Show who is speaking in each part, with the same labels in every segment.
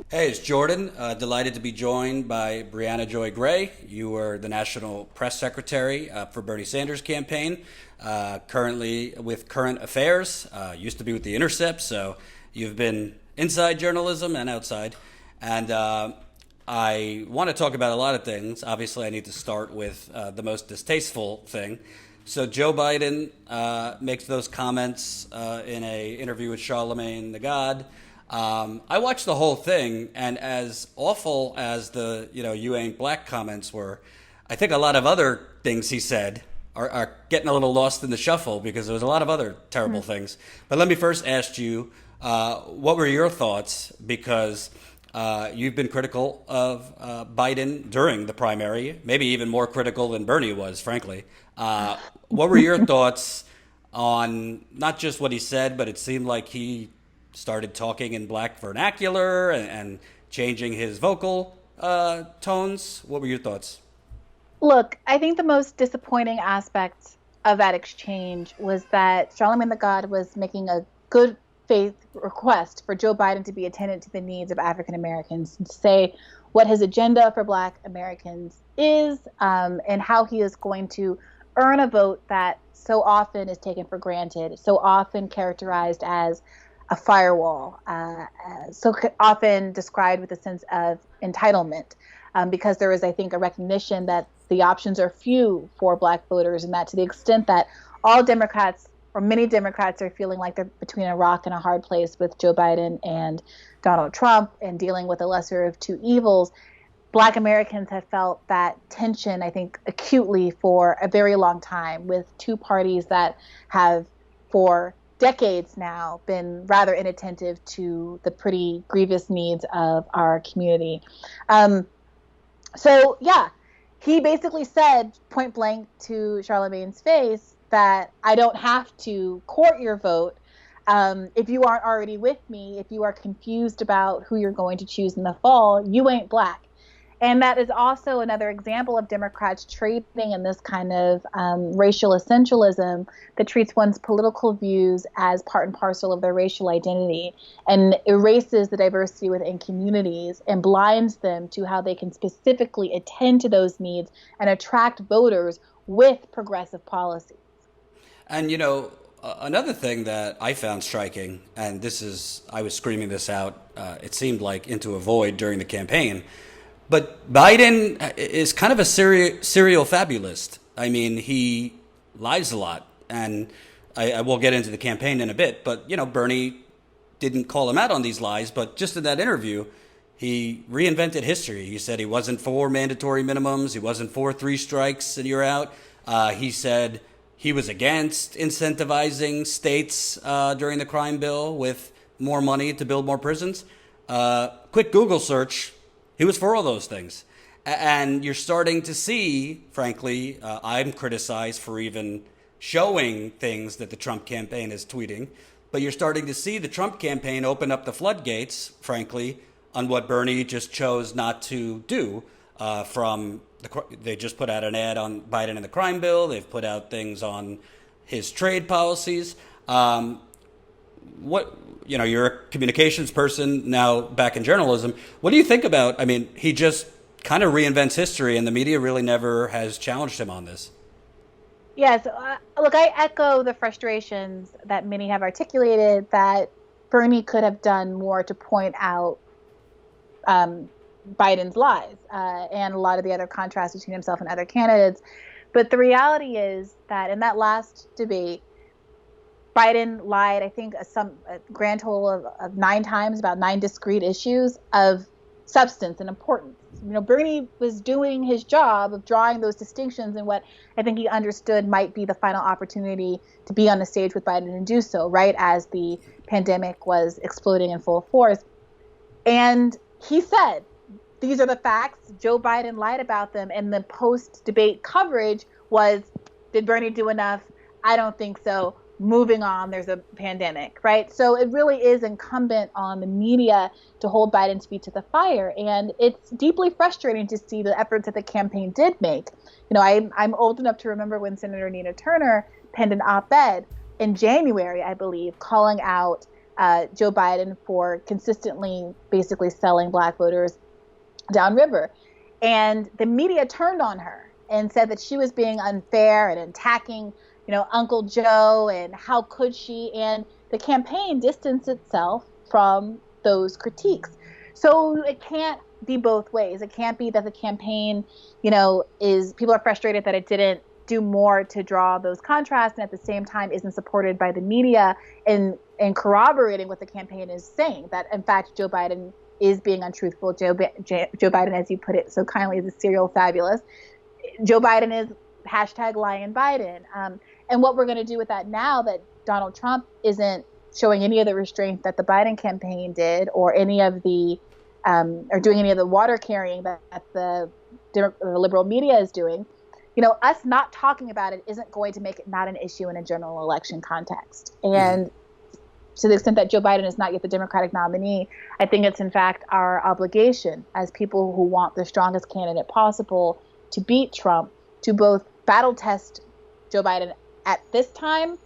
Speaker 1: Hey, it's Jordan. Delighted to be joined by Briahna Joy Gray. You were the National Press Secretary for Bernie Sanders' campaign, currently with Current Affairs, used to be with The Intercept, so you've been inside journalism and outside. And I want to talk about a lot of things. Obviously, I need to start with the most distasteful thing. So Joe Biden makes those comments in a interview with Charlemagne the God. I watched the whole thing, and as awful as the "you ain't black" comments were, I think a lot of other things he said are getting a little lost in the shuffle because there was a lot of other terrible things. But let me first ask you, what were your thoughts? Because you've been critical of Biden during the primary, maybe even more critical than Bernie was, frankly. What were your thoughts on not just what he said, but it seemed like he started talking in black vernacular and changing his vocal tones. What were your thoughts?
Speaker 2: Look, I think the most disappointing aspect of that exchange was that Charlemagne the God was making a good faith request for Joe Biden to be attentive to the needs of African Americans and to say what his agenda for Black Americans is, and how he is going to earn a vote that so often is taken for granted, so often characterized as a firewall, so often described with a sense of entitlement, because there is, I think, a recognition that the options are few for Black voters, and that to the extent that all Democrats or many Democrats are feeling like they're between a rock and a hard place with Joe Biden and Donald Trump and dealing with the lesser of two evils, Black Americans have felt that tension, I think, acutely for a very long time with two parties that have, for decades now, been rather inattentive to the pretty grievous needs of our community. Yeah, he basically said point blank to Charlemagne's face that I don't have to court your vote. If you aren't already with me, if you are confused about who you're going to choose in the fall, you ain't Black. And that is also another example of Democrats trading in this kind of racial essentialism that treats one's political views as part and parcel of their racial identity and erases the diversity within communities and blinds them to how they can specifically attend to those needs and attract voters with progressive policies.
Speaker 1: And another thing that I found striking, and I was screaming this out, it seemed like into a void during the campaign, but Biden is kind of a serial fabulist. I mean, he lies a lot, and I will get into the campaign in a bit. But Bernie didn't call him out on these lies, but just in that interview, he reinvented history. He said he wasn't for mandatory minimums, he wasn't for three strikes and you're out. He said he was against incentivizing states during the crime bill with more money to build more prisons. Quick Google search. He was for all those things. And you're starting to see, frankly, I'm criticized for even showing things that the Trump campaign is tweeting, but you're starting to see the Trump campaign open up the floodgates, frankly, on what Bernie just chose not to do. They just put out an ad on Biden and the crime bill. They've put out things on his trade policies. You're a communications person now back in journalism. What do you think about, I mean, he just kind of reinvents history and the media really never has challenged him on this.
Speaker 2: Yes, look, I echo the frustrations that many have articulated that Bernie could have done more to point out Biden's lies and a lot of the other contrasts between himself and other candidates. But the reality is that in that last debate, Biden lied, I think, a grand total of 9 times about 9 discrete issues of substance and importance. Bernie was doing his job of drawing those distinctions in what I think he understood might be the final opportunity to be on the stage with Biden and do so, right as the pandemic was exploding in full force. And he said, these are the facts. Joe Biden lied about them. And the post-debate coverage was, did Bernie do enough? I don't think so. Moving on, there's a pandemic, right? So it really is incumbent on the media to hold Biden's feet to the fire. And it's deeply frustrating to see the efforts that the campaign did make. I'm old enough to remember when Senator Nina Turner penned an op-ed in January, I believe, calling out Joe Biden for consistently basically selling black voters downriver. And the media turned on her and said that she was being unfair and attacking, Uncle Joe, and how could she? And the campaign distanced itself from those critiques. So it can't be both ways. It can't be that the campaign, is people are frustrated that it didn't do more to draw those contrasts, and at the same time isn't supported by the media in corroborating what the campaign is saying, that in fact Joe Biden is being untruthful. Joe Biden, as you put it so kindly, is a serial fabulous. Joe Biden is #Lion Biden. And what we're going to do with that now that Donald Trump isn't showing any of the restraint that the Biden campaign did, or any of the or doing any of the water carrying that the liberal media is doing, us not talking about it isn't going to make it not an issue in a general election context. And to the extent that Joe Biden is not yet the Democratic nominee, I think it's in fact our obligation as people who want the strongest candidate possible to beat Trump to both battle test Joe Biden at this time,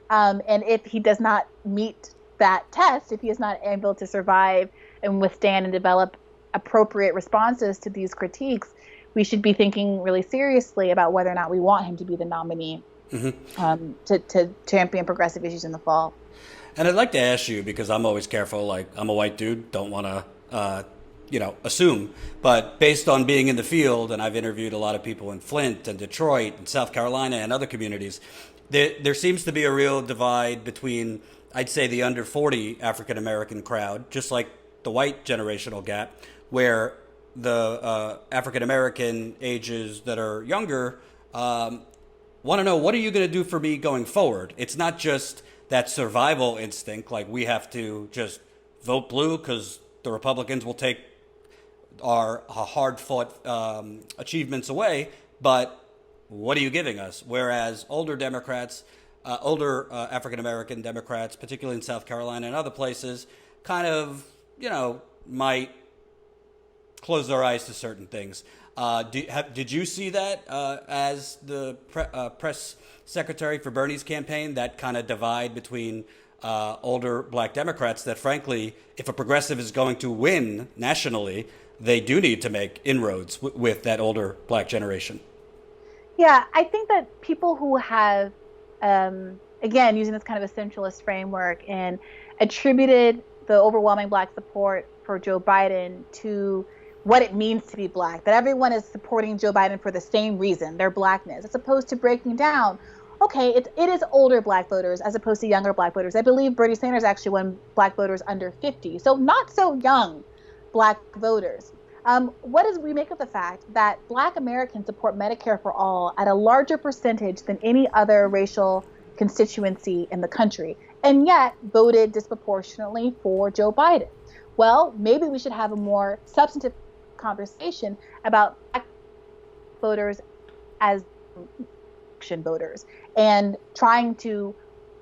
Speaker 2: and if he does not meet that test, if he is not able to survive and withstand and develop appropriate responses to these critiques, we should be thinking really seriously about whether or not we want him to be the nominee to champion progressive issues in the fall.
Speaker 1: And I'd like to ask you, because I'm always careful, like I'm a white dude, don't want to, assume, but based on being in the field, and I've interviewed a lot of people in Flint and Detroit and South Carolina and other communities, there seems to be a real divide between, I'd say, the under 40 African American crowd, just like the white generational gap, where the African American ages that are younger want to know, what are you going to do for me going forward? It's not just that survival instinct, like we have to just vote blue because the Republicans will take our hard-fought achievements away, but what are you giving us? Whereas older Democrats, older African-American Democrats, particularly in South Carolina and other places, kind of, might close their eyes to certain things. Did you see that as the press secretary for Bernie's campaign, that kind of divide between older black Democrats that, frankly, if a progressive is going to win nationally, they do need to make inroads with that older black generation?
Speaker 2: Yeah, I think that people who have, again, using this kind of a centralist framework and attributed the overwhelming black support for Joe Biden to what it means to be black, that everyone is supporting Joe Biden for the same reason, their blackness, as opposed to breaking down, okay, it is older black voters as opposed to younger black voters. I believe Bernie Sanders actually won black voters under 50, so not so young black voters. What does we make of the fact that black Americans support Medicare for all at a larger percentage than any other racial constituency in the country, and yet voted disproportionately for Joe Biden? Well, maybe we should have a more substantive conversation about black voters as election voters and trying to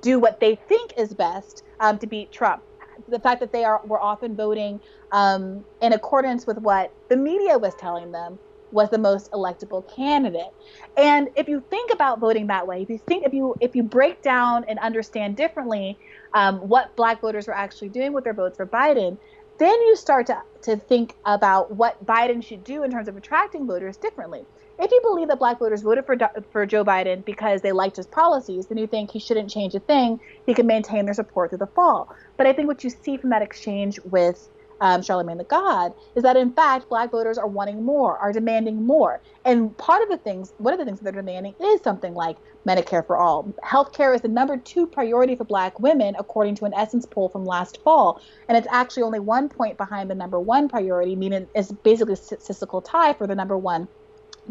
Speaker 2: do what they think is best to beat Trump. The fact that were often voting in accordance with what the media was telling them was the most electable candidate. And if you think about voting that way, if you break down and understand differently what black voters were actually doing with their votes for Biden, then you start to think about what Biden should do in terms of attracting voters differently. If you believe that black voters voted for Joe Biden because they liked his policies, then you think he shouldn't change a thing. He can maintain their support through the fall. But I think what you see from that exchange with Charlamagne the God is that, in fact, black voters are wanting more, are demanding more. And one of the things that they're demanding is something like Medicare for all. Healthcare is the number 2 priority for black women, according to an Essence poll from last fall. And it's actually only 1 point behind the number 1 priority, meaning it's basically a statistical tie for the number 1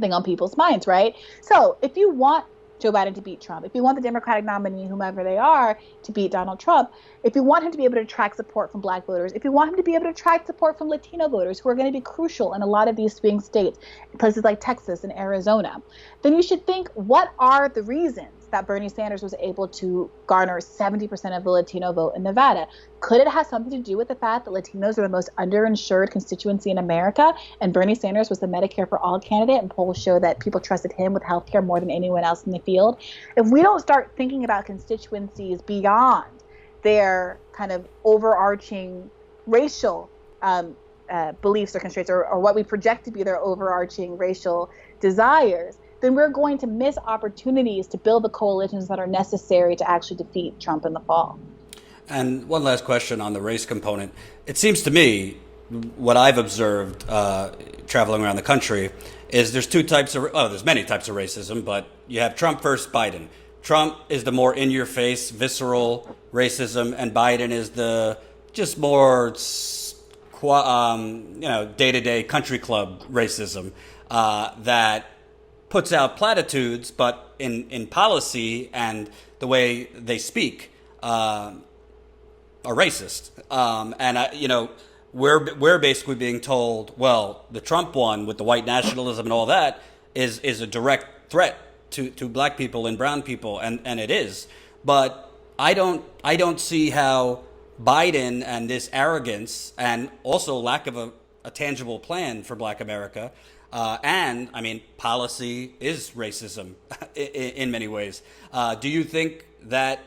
Speaker 2: thing on people's minds, right? So if you want Joe Biden to beat Trump, if you want the Democratic nominee, whomever they are, to beat Donald Trump, if you want him to be able to attract support from black voters, if you want him to be able to attract support from Latino voters, who are going to be crucial in a lot of these swing states, places like Texas and Arizona, then you should think, what are the reasons that Bernie Sanders was able to garner 70% of the Latino vote in Nevada? Could it have something to do with the fact that Latinos are the most underinsured constituency in America, and Bernie Sanders was the Medicare for all candidate, and polls show that people trusted him with health care more than anyone else in the field? If we don't start thinking about constituencies beyond their kind of overarching racial beliefs or constraints, or what we project to be their overarching racial desires, then we're going to miss opportunities to build the coalitions that are necessary to actually defeat Trump in the fall.
Speaker 1: And one last question on the race component. It seems to me, what I've observed traveling around the country, is there's there's many types of racism, but you have Trump versus Biden. Trump is the more in-your-face, visceral racism, and Biden is the just more, day-to-day country club racism that puts out platitudes, but in policy and the way they speak are racist. We're basically being told, well, the Trump one with the white nationalism and all that is a direct threat to black people and brown people, and it is. But I don't see how Biden and this arrogance and also lack of a tangible plan for Black America, and I mean policy is racism in many ways. Do you think that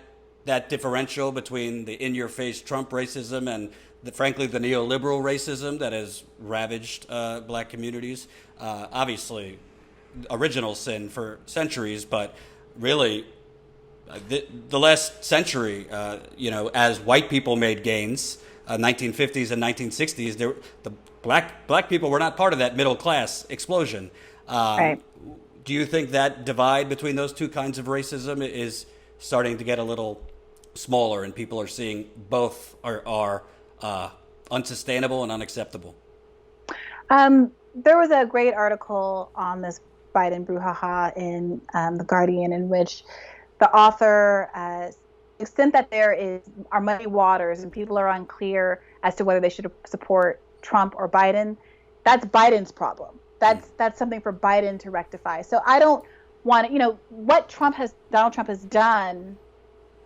Speaker 1: differential between the in-your-face Trump racism and frankly the neoliberal racism that has ravaged black communities, obviously original sin for centuries, but really the last century, as white people made gains, 1950s and 1960s, the black people were not part of that middle class explosion.
Speaker 2: Right.
Speaker 1: Do you think that divide between those two kinds of racism is starting to get a little smaller, and people are seeing both are unsustainable and unacceptable?
Speaker 2: There was a great article on this Biden brouhaha in The Guardian, in which the author, to the extent that there are muddy waters and people are unclear as to whether they should support Trump or Biden, that's Biden's problem. That's something for Biden to rectify. So I don't want what Donald Trump has done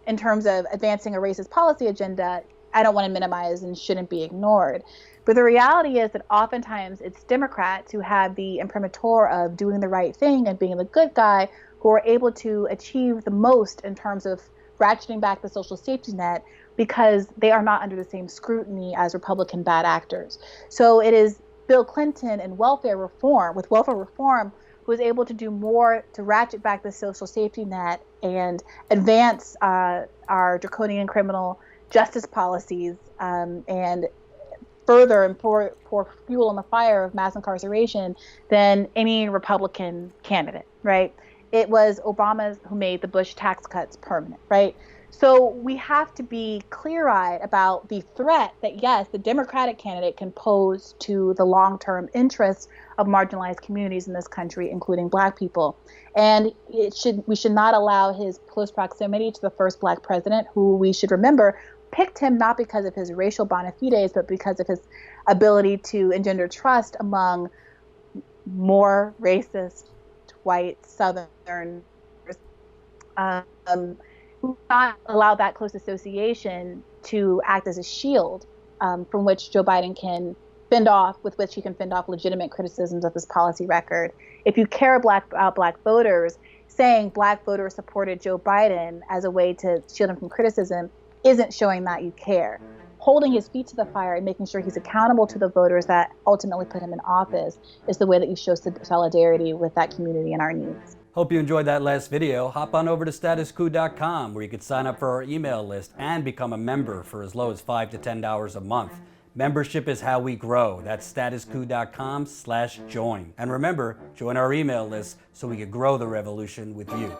Speaker 2: in terms of advancing a racist policy agenda, I don't want to minimize and shouldn't be ignored. But the reality is that oftentimes it's Democrats who have the imprimatur of doing the right thing and being the good guy who are able to achieve the most in terms of ratcheting back the social safety net, because they are not under the same scrutiny as Republican bad actors. So it is Bill Clinton and welfare reform, who is able to do more to ratchet back the social safety net and advance our draconian criminal justice policies and further and pour fuel on the fire of mass incarceration than any Republican candidate, right? It was Obama who made the Bush tax cuts permanent, right? So we have to be clear-eyed about the threat that, yes, the Democratic candidate can pose to the long-term interests of marginalized communities in this country, including Black people. And we should not allow his close proximity to the first Black president, who we should remember picked him not because of his racial bona fides, but because of his ability to engender trust among more racist, white, Southern, not allow that close association to act as a shield from which Joe Biden can with which he can fend off legitimate criticisms of his policy record. If you care about Black voters, saying Black voters supported Joe Biden as a way to shield him from criticism isn't showing that you care. Holding his feet to the fire and making sure he's accountable to the voters that ultimately put him in office is the way that you show solidarity with that community and our needs.
Speaker 1: Hope you enjoyed that last video. Hop on over to statuscoup.com, where you can sign up for our email list and become a member for as low as $5 to $10 a month. Membership is how we grow. That's statuscoup.com/join. And remember, join our email list so we can grow the revolution with you.